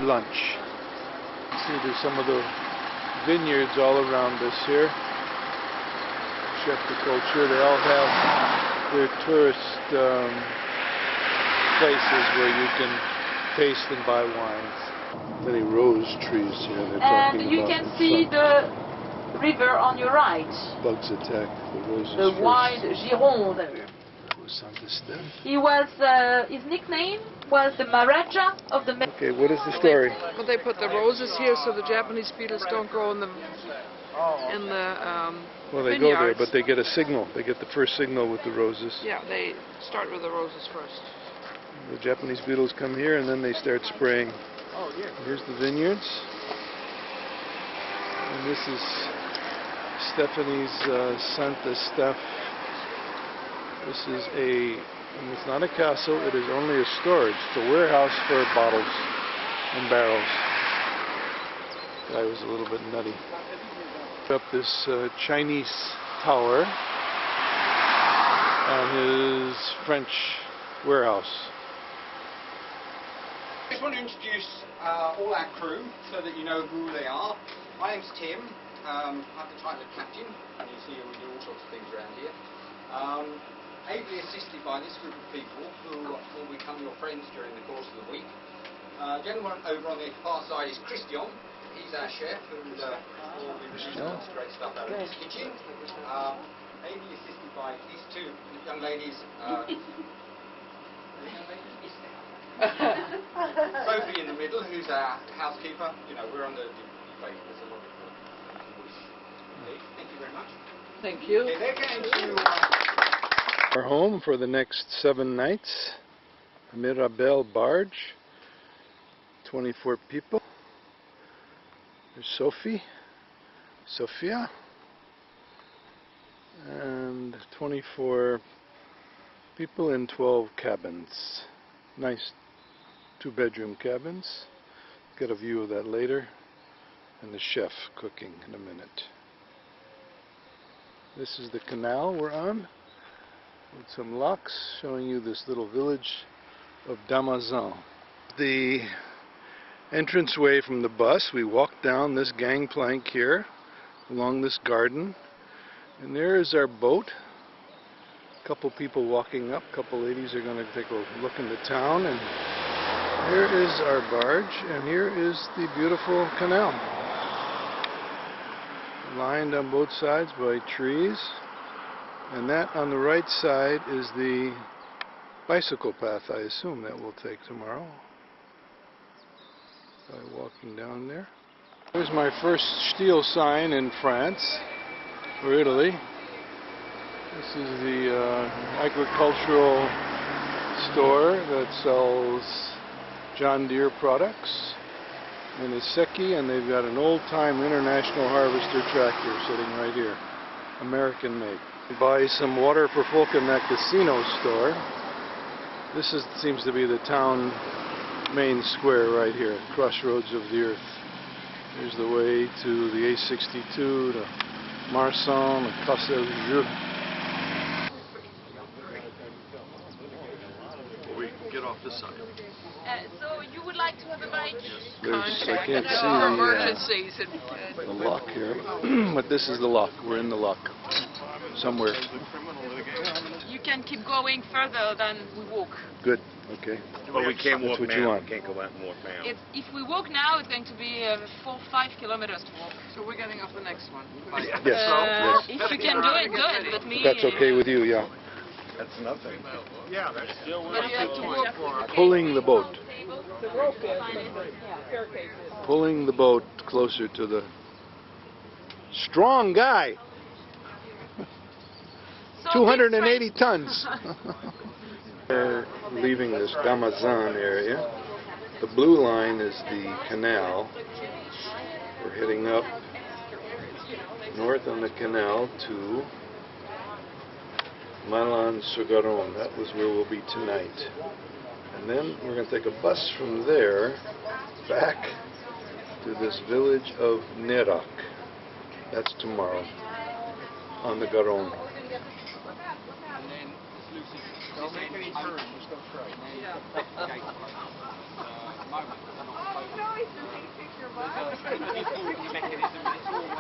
lunch. See, there's some of the vineyards all around us here. Chef de culture. They all have their tourist places where you can taste and buy wines. Many rose trees here. And you can see the river on your right. Bugs attack the roses. The first. wide Gironde. He was, his nickname was the Maharaja of the... Okay, what is the story? Well, they put the roses here so the Japanese beetles don't grow in the Well, they vineyards. go there, but they get a signal. They get the first signal with the roses. Yeah, they start with the roses first. The Japanese beetles come here and then they start spraying. Oh, yeah. Here's the vineyards. And this is Stephanie's Santa Steph. This is it's not a castle, it is only a storage. It's a warehouse for bottles and barrels. Guy was a little bit nutty. Up this Chinese tower and his French warehouse. I just want to introduce all our crew so that you know who they are. My name's Tim. I have the title of Captain, and you see we do all sorts of things around here. Ably assisted by this group of people who will become your friends during the course of the week. Gentleman over on the far side is Christian. He's our chef who will be producing lots of great stuff out of his kitchen. Ably assisted by these two young ladies. Sophie in the middle, who's our housekeeper. You know, we're on the plate. There's a lot of Thank you very much. Thank you. Okay, they're going to... Our home for the next 7 nights. Mirabelle Barge. 24 people. There's Sophie. Sophia. And 24 people in 12 cabins. Nice 2-bedroom cabins. Get a view of that later. And the chef cooking in a minute. This is the canal we're on, with some locks showing you this little village of Demarazin. The entranceway from the bus, we walk down this gangplank here, along this garden, and there is our boat. A couple people walking up, a couple ladies are going to take a look in the town, and here is our barge, and here is the beautiful canal. Lined on both sides by trees, and that on the right side is the bicycle path, I assume, that we'll take tomorrow by walking down there. There's my first Stihl sign in France or Italy. This is the agricultural store that sells John Deere products. And a Secchi, and they've got an old-time International Harvester tractor sitting right here, American made. Buy some water for folk in that casino store. This seems to be the town main square right here, crossroads of the earth. Here's the way to the A62, to Marsan, to Casettes. We can get off this side. So you would like to have a bite? I can't Emergencies. see the lock here, but this is the lock. We're in the lock somewhere. You can keep going further than we walk. Good. Okay. But we can't walk what now. you want. We can't go out and walk now. If we walk now, it's going to be 4-5 kilometers to walk. So we're getting off the next one. Yes. If Yes. you can do it, good. But me, That's okay with you, yeah. That's nothing. Yeah, that's still But you have to walk for it. Pulling the boat. The rope is, the staircase is. Pulling the boat closer to the strong guy. So 280 tons. We're leaving this Demarazin area. The blue line is the canal. We're heading up north on the canal to Garonne. That was where we'll be tonight. And then we're going to take a bus from there back to this village of Nérac. That's tomorrow on the Garonne. Don't make any turns, just go straight.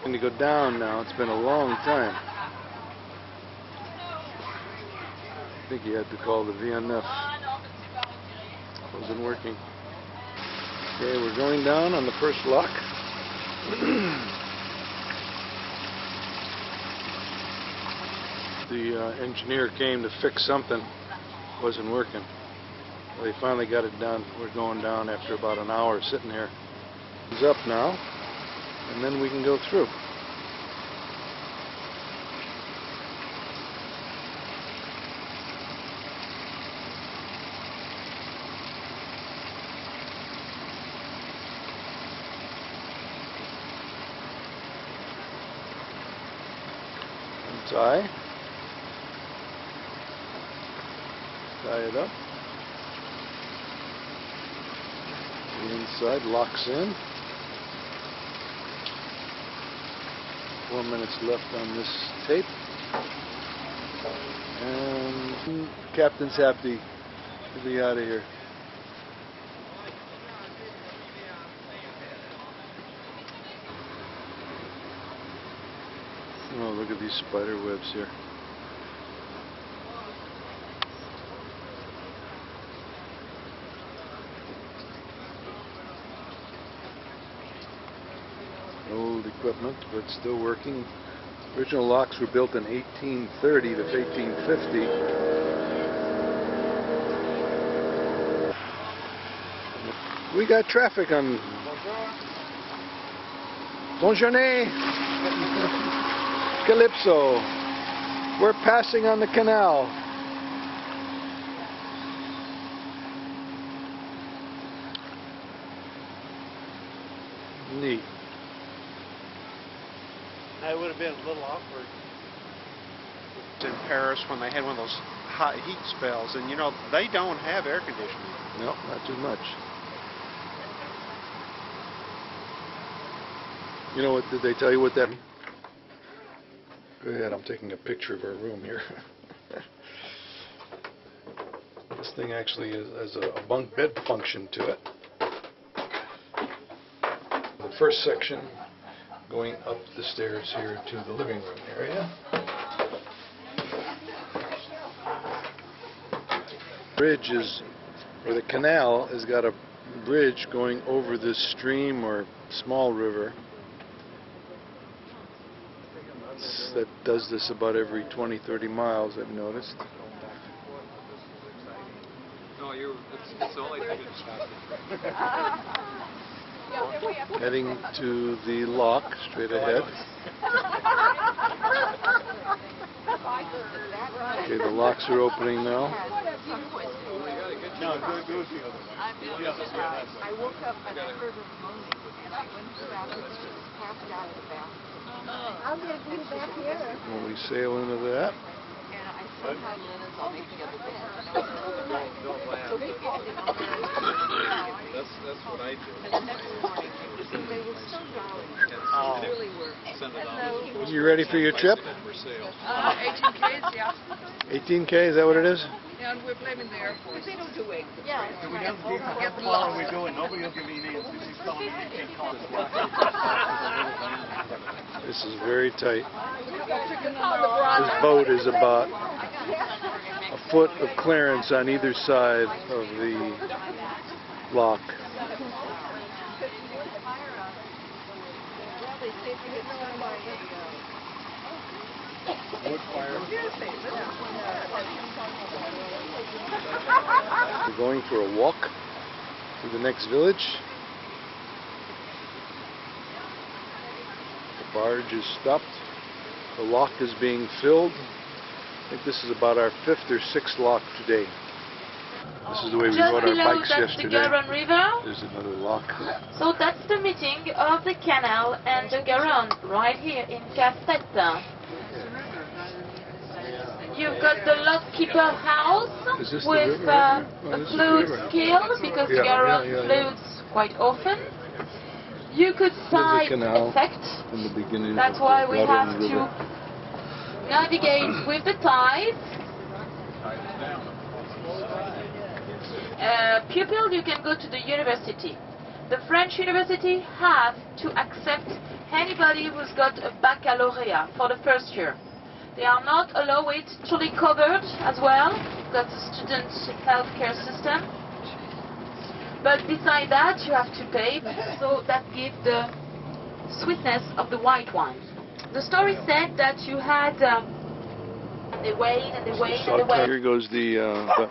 Going to go down now. It's been a long time. I think he had to call the VNF. Wasn't working. Okay, we're going down on the first lock. The engineer came to fix something. Wasn't working. Well, he finally got it done. We're going down after about an hour sitting here. It's up now, and then we can go through. Tie it up. The inside locks in. 4 minutes left on this tape. And Captain's happy to be out of here. Oh, look at these spider webs here. Old equipment, but still working. Original locks were built in 1830 to 1850. We got traffic on. Bonjourne. Calypso. We're passing on the canal. Neat. It would have been a little awkward in Paris when they had one of those hot heat spells, and you know they don't have air conditioning. No, not too much. You know what? Did they tell you what that? Go ahead. I'm taking a picture of our room here. This thing actually has a bunk bed function to it. The first section going up the stairs here to the living room area. Bridge is, or the canal has got a bridge going over this stream or small river. That does this about every 20-30 miles, I've noticed. No, it's only Heading to the lock, straight ahead. Okay, the locks are opening now. No, go the other way. I woke up and I heard her moaning, and I went to the bathroom and she was passed out of the bathroom. I'll get you back here. When we sail into that. And I said, hi, Linus, I'll make the other bed. Don't laugh. So they called it on there. That's what I do. And the next morning, they were so jolly. They really were. You ready for your trip? 18 Ks, yeah. 18K, is that what it is? Yeah, and we're blaming there. But they don't do it. Yeah. We don't give how far are we doing? Nobody will give me an answer. She's telling me you can't call us. This is very tight. This boat is about a foot of clearance on either side of the lock. We're going for a walk to the next village. The barge is stopped. The lock is being filled. I think this is about our 5th or 6th lock today. This is the way we Just rode our below, bikes that's the yesterday. Garonne River. There's another lock. So that's the meeting of the Canal and the Garonne right here in Casettes. You've got the lockkeeper house with a fluid skill because the Garonne floods quite often. You could side effect. In the beginning. That's why we have to navigate with the tide. Pupil, you can go to the university. the French university have to accept anybody who's got a baccalaureate for the first year. They are not allowed fully covered as well. You've got the student healthcare system. But beside that, you have to pay, so that gives the sweetness of the white wine. The story said that you had, they wait and they wait and they wait. Here goes the